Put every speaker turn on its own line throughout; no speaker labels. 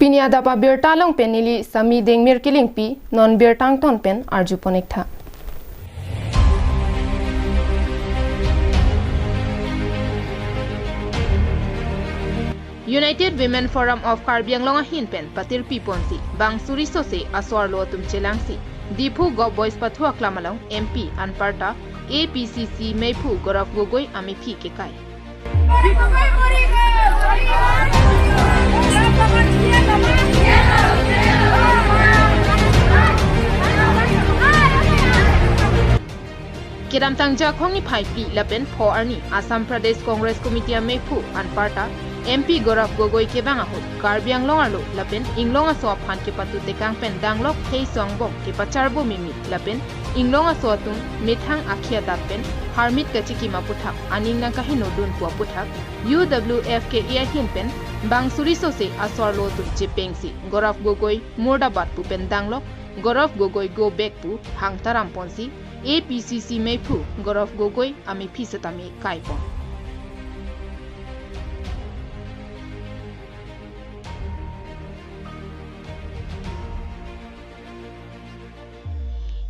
Pinia dapa birtalong penili sami deng mirkiling pi non birtang ton pen arju ponekta. United Women Forum of Karbi Anglong hin pen patir pi ponsi bang suri sose aswar lo tum chelangsi dipu go boys pathua klamalong MP anparta APCC meipu goraf gogoi ami phi ke kai Kiram tangja khongni phaipi lapen pho arni Assam Pradesh Congress Committee meipu anparta MP Goraf Gogoi ke bang ahut Karbi Anglong alo lapen inglong aso phan ke patu tekang pen danglok thei songbok ke pacharbo mimi lapen inglong aso tung mithang akhia dapen harmit ka chiki ma puthak aning nang kahino dun pu puthak UWF ke ia hin pen bang suri sose asor lo tu chepengsi Goraf Gogoi Mordabat pu pen danglok Goraf Gogoi go back pu hangtaram ponsi APCC meipu Goraf Gogoi ami phisatami kaipon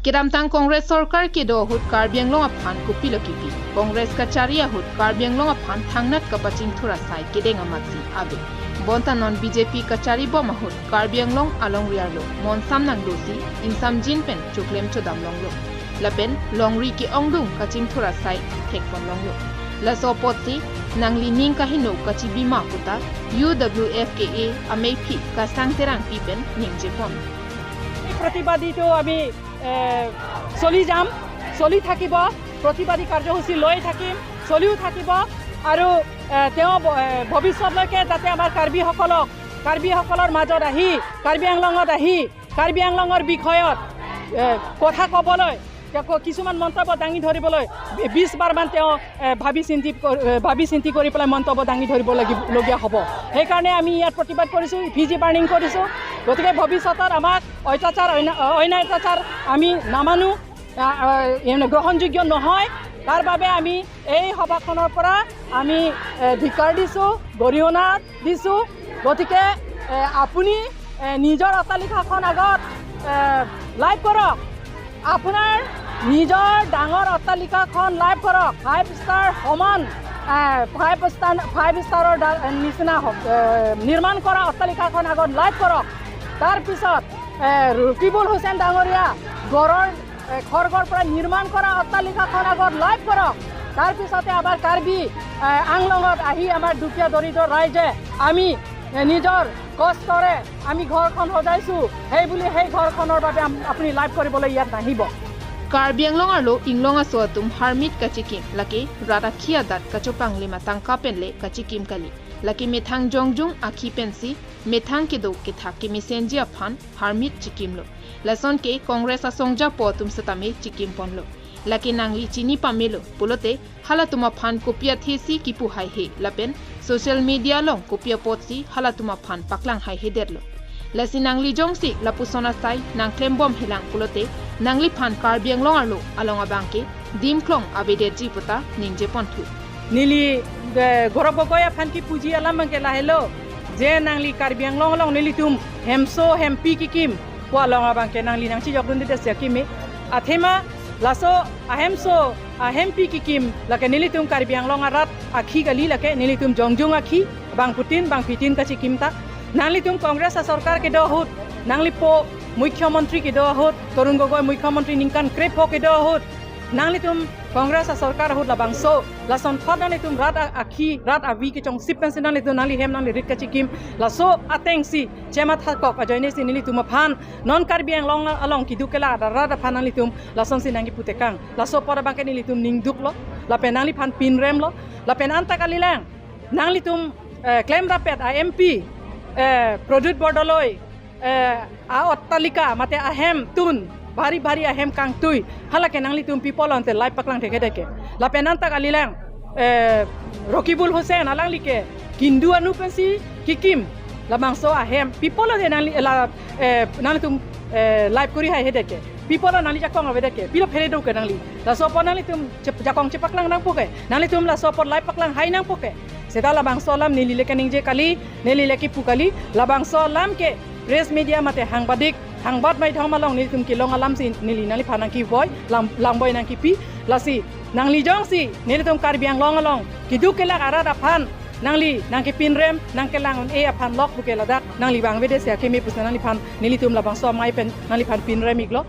Kiramtang Congress Sarkar ke do hut Karbi Anglong aphan kupi lokipi Congress kacharia hut Karbi Anglong aphan thangnat kapaching thura sai kedeng amatsi abe bonta non BJP kachari boma hut Karbi Anglong along riarlo mon samnang dosi insam jin pen chuklem chodam longlo lapen longri ki ongdung kaching thura sai thekpon longlo la sopoti nangli ning kahino kachibi ma puta UWFKA amepi kasang terang pipen ningjepon
प्रतिबादीটো আমি চলি যাম চলি থাকিব প্ৰতিবাদী কাৰ্যসূচী লৈ থাকিম চলিও থাকিব আৰু তেওঁ ভৱিষ্যতলৈকে যাতে আমাৰ কাৰ্বিসকলৰ মাজত আহি কাৰ্বি আংলঙত আহি কাৰ্বি আংলঙৰ বিষয়ত কথা ক'বলৈ কিছুমান মন্তব্য দাঙি ধৰিবলৈ 20 বাৰমান তেওঁ ভাবি চিন্তি কৰি পেলাই মন্তব্য দাঙি ধৰিবলগীয়া হ'ব সেইকাৰণে আমি ইয়াত প্ৰতিবাদ কৰিছোঁ ভিজি বাৰ্ণিং কৰিছোঁ গতিকে ভৱিষ্যতৰ আমাক অত্যাচাৰ আমি নামানো গ্ৰহণযোগ্য নহয় তাৰ বাবে আমি এই সভাখনৰ পৰা আমি ধিক্কাৰ দিছোঁ গৰিহণা দিছোঁ গতিকে আপুনি নিজৰ অট্টালিকাখন আগত লাইভ কৰক আপোনাৰ নিজৰ ডাঙৰ অট্টালিকাখন লাইভ কৰক 5 ষ্টাৰ সমান 5 ষ্টাৰৰ নিচিনা নিৰ্মাণ কৰা অট্টালিকাখন আগত লাইভ কৰক তাৰপিছত ৰকিবুল হুছেইন ডাঙৰীয়া গড়ৰ খৰগৰ পৰা নিৰ্মাণ কৰা অট্টালিকাখন আগত লাইভ কৰক তাৰপিছতে আমাৰ কাৰ্বি আংলঙত আহি আমাৰ দুখীয়া দৰিদ্ৰ ৰাইজে আমি নিজৰ কষ্টৰে আমি ঘৰখন সজাইছো সেই বুলি সেই ঘৰখনৰ বাবে আপুনি লাইভ কৰিবলৈ ইয়াত নাহিব
Karbi Anglong arlo inglong aso atum harmit kachikim laki radakhia dat kachopang lima tangka penle kachikim kali laki methang jongjung akhi pensi methang ke do ke thak ke mesenji aphan harmit chikim lo lason ke congress asongja potum satame chikim ponlo laki nangli chini pamelo pulote halatuma phan kopia thesi kipu hai he lapen social media long kopia potsi halatuma phan paklang hai he derlo lasi nangli jongsi lapusona sai nang klembom hilang pulote nangli phan Karbi Anglong arlo alonga bangke dimklong abede jiputa ningje pontu
nili gorab goya phan ki puji alam bangke lahelo je nangli Karbi Anglong long nili tum hemso hempi kikim kwa longa bangke nangli nangchi jogrundi de sekime athema laso ahemso ahempi kikim lake nili tum Karbi Anglong arat akhi gali lake nili tum jongjung akhi bang putin bang fitin kachi kimta nangli tum congress sarkar ke do hut nangli po মুখ্যমন্ত্ৰী ke do hut Torun Gogoi মুখ্যমন্ত্ৰী ninkan krep ho ke do hut nangli tum congress sarkar hut labangso lason thodani tum rat avi ke chong sipen sinali tum nangli hem nangli rit ka chikim laso atengsi chema thakok ajoine si nili tum phan non Karbi Anglong along ki dukela rat phan nangli tum lason sinangi putekang laso pora bangke nili tum ningduk lo la penali phan pinrem lo la penanta kalilang nangli tum claim rapet MP product bordoloi a ottalika mate ahem tun bari ahem kang tui halake nangli tum people ante live paklang theke la penanta kalilang Rokibul Hussein alang like kindu anu pensi kikim la mangso ahem people de nangli tum live kuri hai hedeke people nangli jakong avedeke pilo phele do ke nangli la sopon nangli tum jakong chepaklang nang poke nangli tum la sopon live paklang hai nang poke seka labang solam nili lekaning je kali nili leki pukali labang solam ke press media mate hangbadik hangbat mai thong malong nili tum kilong alam si nili nali phanang ki boy lam boy nang ki pi lasi nang li jong si nili tum karbiang long along kiduk kelak arat aphan nangli nangki pinrem nangkelang e aphan lok bukela dak nangli bang vede sia kemi pusna nangli phan nili tum labang so mai pen nangli phan pinrem iglo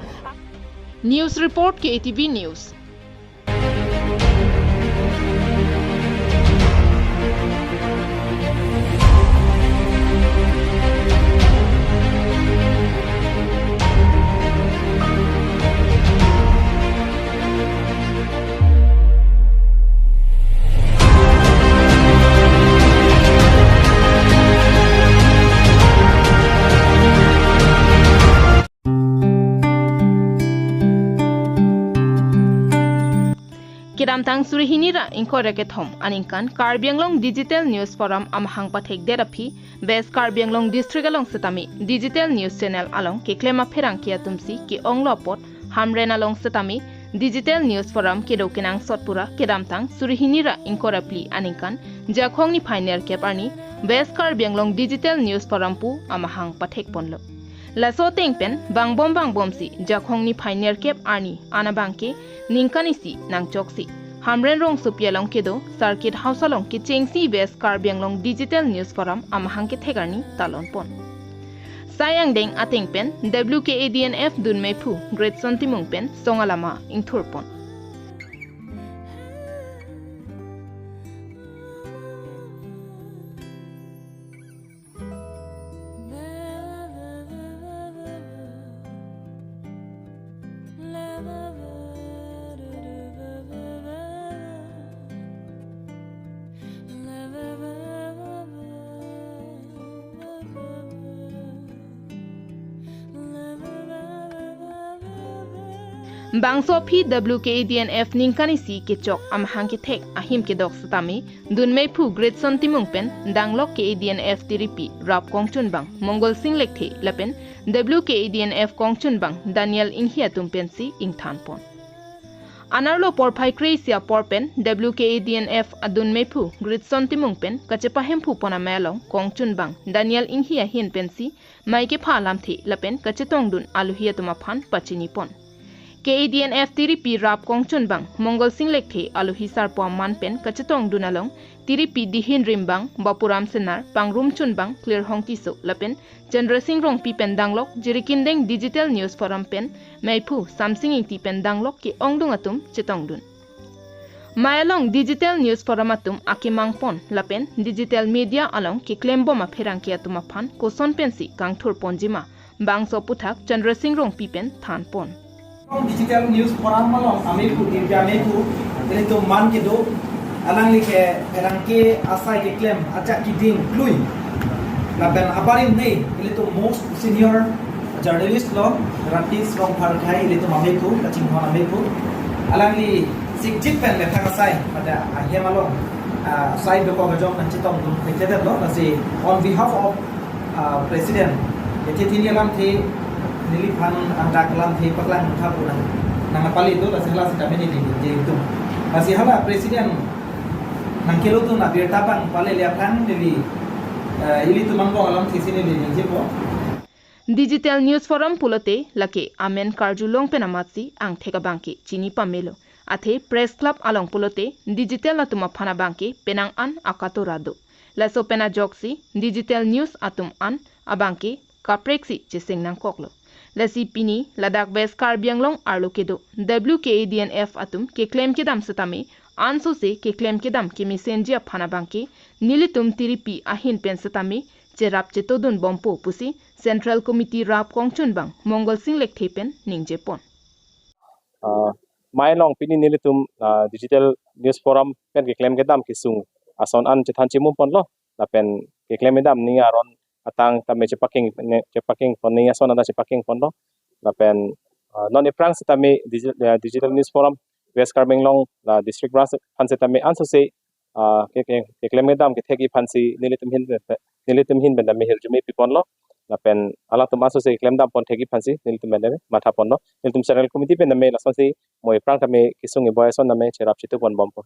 News report KATV News. Kiramtang Surihinira inkorekathom aningkan Karbianglong Digital News Forum amhang pathek derapi Best Karbianglong District along setami Digital News Channel along ke klema pherang kia tumsi ki onglopot hamren along setami Digital News Forum ke dokinang sotpura Kiramtang Surihinira inkorapli aningkan jakhongni final keparni Best Karbianglong Digital News Forum pu amhang pathek ponlo Laso tengpen bangbom si jakhongni pioneer cap ani anabangke ningkani si nang choksi hamren rong supialong kedo circuit house along ke chengsi West Karbianglong Digital News Forum amhangke thegarni talon pon sayang deng atengpen WKADNF dunmephu great sontimungpen songalama ingthurpon Bangso phi WKADNF ningkani si ke chok amhang ke thek ahim ke dok stami dunmei phu great son timungpen danglok KADNF tiripi rap kongchun bang mongol sing lekhe lapen WKADNF kongchun bang Daniel inghia tumpen si ingthanpon anarlo porphai kreisia porpen WKADNF adunmei phu great son timungpen kachepa hemphu pona melong kongchun bang Daniel inghia hin pensi maike phalam thi lapen kachetong dun aluhia tuma phan pachini pon KADNF tiripi rap kongchun bang mongol sing lekhe aluhi sarpo manpen kachetong dunalong tiripi dihin rimbang bapuram senar pangrum chun bang clear hongki so lapen chandra sing rong pi pen danglok jirikindeng digital news forum pen maipu samsing ing ti pen danglok ki ongdung atum chetong dun mayalong digital news forum atum akimang pon lapen digital media along ki klembo ma pherang ki atuma phan koson pensi kangthur ponjima bangso puthak chandra sing rong pi pen than pon
Digital news forum malong ameku dirja ameku ini tu man ke do alang like perang ke asai ke claim acak ki ding lui laban abarin nei ini tu most senior journalist lo ratis from Parkai ini tu ameku kacing hon ameku alang li sikjit pen le thang asai pada akhir malong sai do ko gajong kan chitong dum khete lo nasi on behalf of president yeti tini alam the niliphan angka kelam thi paklang thapuna nang pali do la sela sa kami ni je itu masih hala presiden nang kilo tu na bir tabang pale liaphan dili ili tu mangko alam thi sini ni je po
Digital News Forum pulote lake amen karjulong penamatsi ang theka bangke chini pamelo athe press club along pulote digital atuma phana bangke penang an akatorado laso pena joksi digital news atum an abangke kapreksi chising nang koklo lasi pini Ladakh West Karbianglong arlokedo WKADNF atum ke claim kedam setame anso se ke claim kedam ke messenger phana bangke nilitum tiripi ahin pen setame cherap chetodun bompo pusi Central Committee rap kongchun bang Mongol sing lek thepen ningje pon
mailong pini nilitum digital news forum pen ke claim kedam ke sung ason an chethan chimum pon lo la pen ke claim kedam ninga ron atang tame cepaking poni ason ada cepaking pon lo la pen non iprang setame digital news forum West Karbianglong la district branch han setame anso se ke claim kedam ke thegi phansi nilitum hin ben me hirjumi pipon lo la pen ala tum aso se claim dam pon thegi phansi nilitum ben matha pon lo nilitum central committee pen me la son se moi prang tame kisung boy son name cherap chitu pon bompo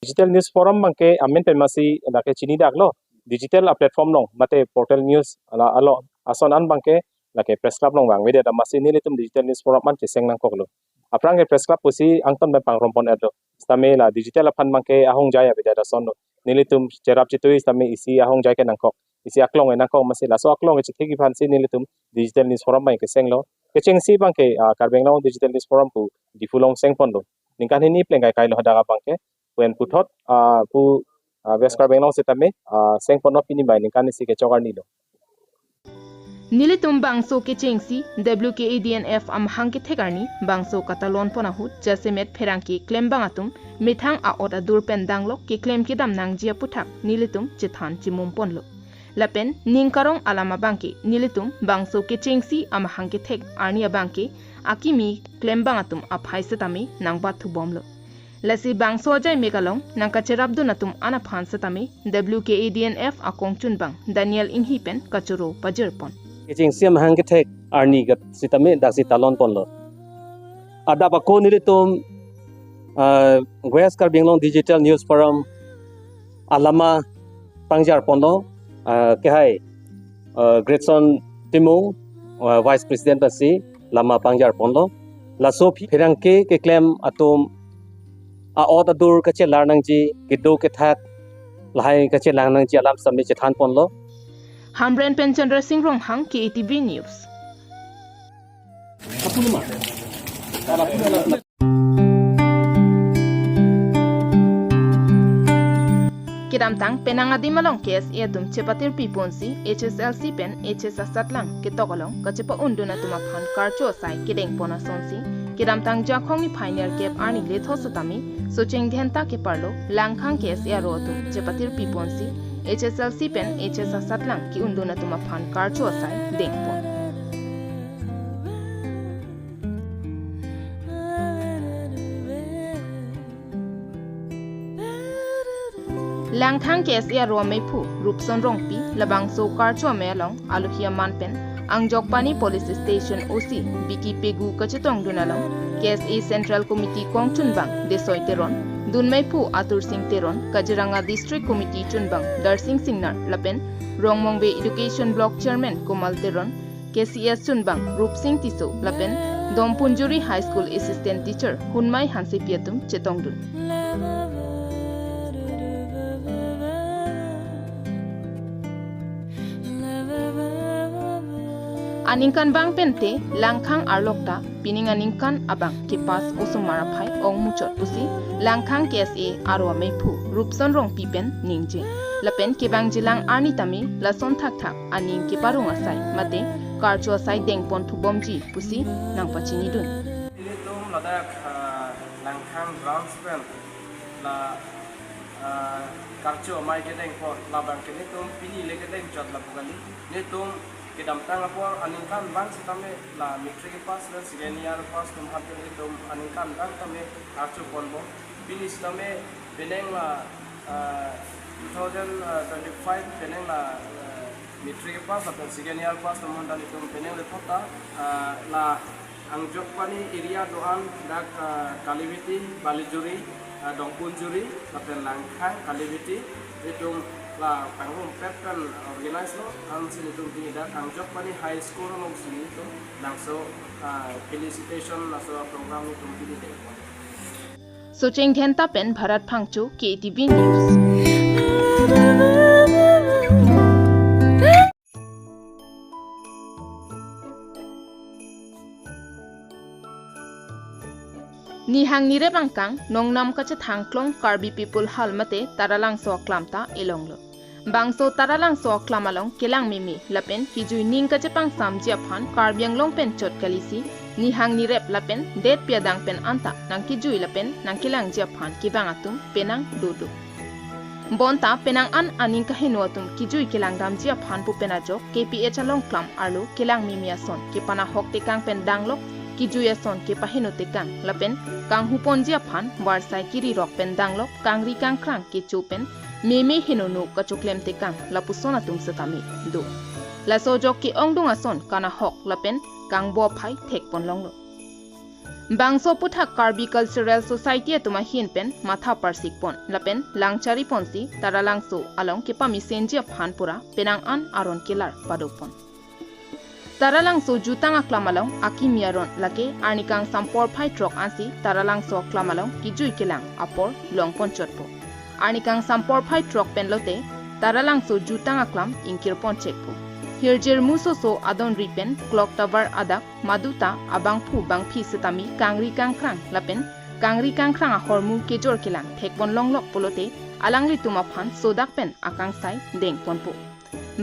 digital news forum bangke amen pen masi lake chini dak lo digital platform long mate portal news ala alo ason an bangke lake press club long bang media da masi nilitum digital news forum man keseng nang koklo aprang ke press club pusi angton be pangrompon adlo stame la digital aphan bangke ahong jaya beda da son nilitum cerap chitui stame isi ahong jaya ke nangkok isi aklong e nangkok masi la so aklong e chithigi phan si nilitum digital news forum bang keseng lo kecheng si bangke karbeng long digital news forum pu difulong sengpon lo ningkan hini plengai kai lo hadaga bangke when puthot pu veskar benglong setame sengpon of ini bai ningkan si ke chogar ni lo
Nilitum bangso ke chengsi WKADNF am hangke thegarni bangso katalon ponahut jasemet pherangki claim bangatum mithang a oda dur pendanglok ke claim ki dam nang jia puthak nilitum chithan chimum ponlo lapen ningkarong alama bangke nilitum bangso ke chengsi am hangke thek arnia bangke akimi claim bangatum aphai setame nangba thu bomlo lasi bangso jai megalong nangka cherabdu natum ana phan setame WKADNF akong chunbang Daniel Inghipen kachuro pajerpon
Kecing siam hangke tek arni gat sitame da sitalon ponlo. Ada bako nilitum West Karbinglong Digital News Forum alama pangjar ponlo kehai Gretson Timung Vice President basi lama pangjar ponlo laso phirangke ke claim atum a ot adur kache larnang ji gido ke that lahai kache larnang ji alam sami chethan ponlo
Hamren Penchandra Singh Ronghang KATV News. Kidam tang penangadi malong kes edum chepatir piponsi HSLC pen HS satlang kitogolong kachepa unduna tumaphan karcho sai kideng pona sonsi kidam tang jakhong ni final cap ani letho sutami socheng dhenta ke parlo langkhang kes ero tum chepatir piponsi HSLC pen HS satlang ki unduna tumaphan karcho sai dengpon Langthang kes ya ro mei phu rupson rongpi labang so karcho melong aluhia manpen angjok pani police station OC biki pegu kachetong dunalong kes e central committee kongchun bang desoi teron dunmei phu atur sing teron kajiranga district committee chunbang darsing singnar lapen rongmongbe education block chairman komal teron KCS chunbang rup sing tiso lapen dompunjuri high school assistant teacher hunmai hansi piatum chetong dun Aningkan bang pente langkhang arlokta pining aningkan abang ke pas osumara phai ong muchot pusi langkhang KSA arwa meipu rupson rong pipen ningje lapen ke bang jilang ani tami lason thak thak aning ke parung asai mate karcho sai dengpon thubomji pusi nang pachini dun
ini tum ladak langkhang ground span la karcho mai ke dengpon labang ke tum pini le ke deng chot la pugali ne tum Kidam tang apo aningkan bang sitame la matric pass dan senior pass tum hampir itu aningkan bang tame archu ponbo bini sitame beneng la 2025 beneng la matric pass atau senior pass tum handan itu beneng le thota la angjok pani area doan dak kalibiti balijuri dongpunjuri atau langkhang kalibiti itu la pangrum pekan organize lo ang sinitung tinida ang job pani high school lo sini to langso felicitation laso program ni tum tinida
Socheng Dhenta pen Bharat Phangchu KATV News Nihang nire bangkang nongnam kache thangklong Karbi people halmate taralang so klamta elonglo bangso taralang so klamalong kelang mimi lapen kijui ning kache pang samjia phan Karbiang long pen chot kalisi nihang nirep lapen det piadang pen anta nang kijui lapen nang kelang jia phan kibangatum penang dodo bonta penang an aning ka henotum kijui kelang dam jia phan pu penajo KPH along klam arlo kelang mimi ason ke pana hokte kang pen danglok kijuya son ke pahenote kang lapen kang huponjia phan warsai kiri rok pen danglok kangri kang krang ke chupen meme henono kachoklem te kang lapusona tum satami do la sojok ke ongdung ason kana hok lapen kang bo phai thek pon longlo Bangso puthak Karbi Cultural Society atuma hinpen matha parsik pon lapen langchari ponsi tara langso along ke pami senjia phanpura penang an aron kilar padopon. Tara langso jutang aklamalong akimiaron lake arnikang sampor phai trok ansi tara langso aklamalong kijui kilang apor longpon chotpo. Arnikang sampor phai trok penlote tara langso jutang aklam inkirpon chekpo. Hirjir musoso adon ripen clock tower adak maduta abang phu bang phi setami kangri kangkrang lapen kangri kangkrang hormu kejor kilang thekpon longlok polote alangli tuma phan sodak pen akang sai deng ponpo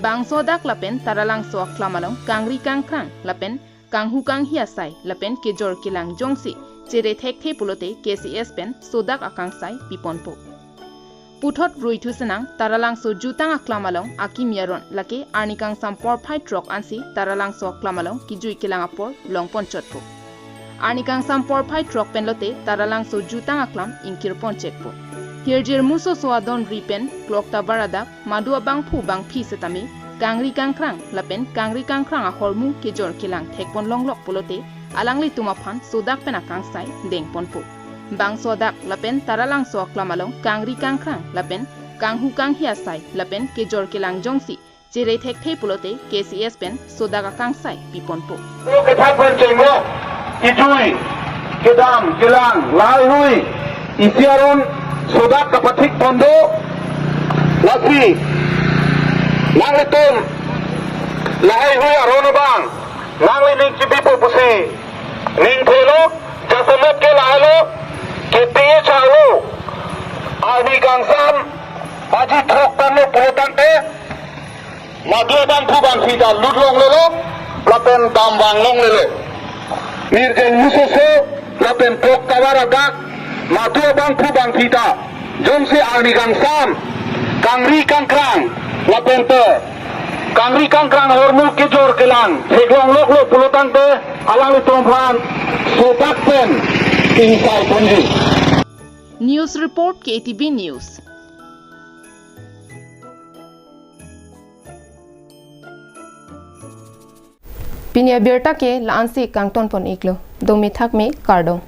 bang sodak lapen taralang so aklamalong kangri kangkrang lapen kanghu kang hia sai lapen kejor kilang jongsi jere thek the polote KCS pen sodak akang sai piponpo Puthot ruithu senang taralang so jutang aklamalong akimiaron lake arnikang sampor phai trok ansi taralang so aklamalong kijui kilang apor longpon chotpo arnikang sampor phai trok penlote taralang so jutang aklam inkirpon chekpo hirjir muso so adon ripen clock tower adak madu abang phu bang phi setami kangri kangkrang lapen kangri kangkrang a hormu kejor kilang thekpon longlok polote alangli tumaphan sodak pena kangsai dengponpo Bang sodak lapen taralang so aklamalong kangri kangkrang lapen kanghu kang hiasai lapen kejor kilang jongsi jere thek thei pulote KCS pen sodaka kangsai piponpo
ke thakpen chengmo kijui kedam kilang lai hui isiaron sodak kapathik pondo lasi nangletum lai hui aron bang nangli ning chibipo pusi ning thelo jasamot ke lailo Ketiye chalu, ani gangsam, aji thok kanu purutante, madhu bang phu bang fida ludlong lelo, lapen dam bang long lelo. Nirjen musoso, lapen tok kawaradak, madhu bang phu bang fida, jongsi ani gangsam, kangri kangkrang, lapen te, kangri kangkrang hormul kejor kelang, seglong lok lo purutante, alang litomphan, sodak pen.
News report KATV News. Pinya berta ke lansi kangton pon iklo domi thak me kardo.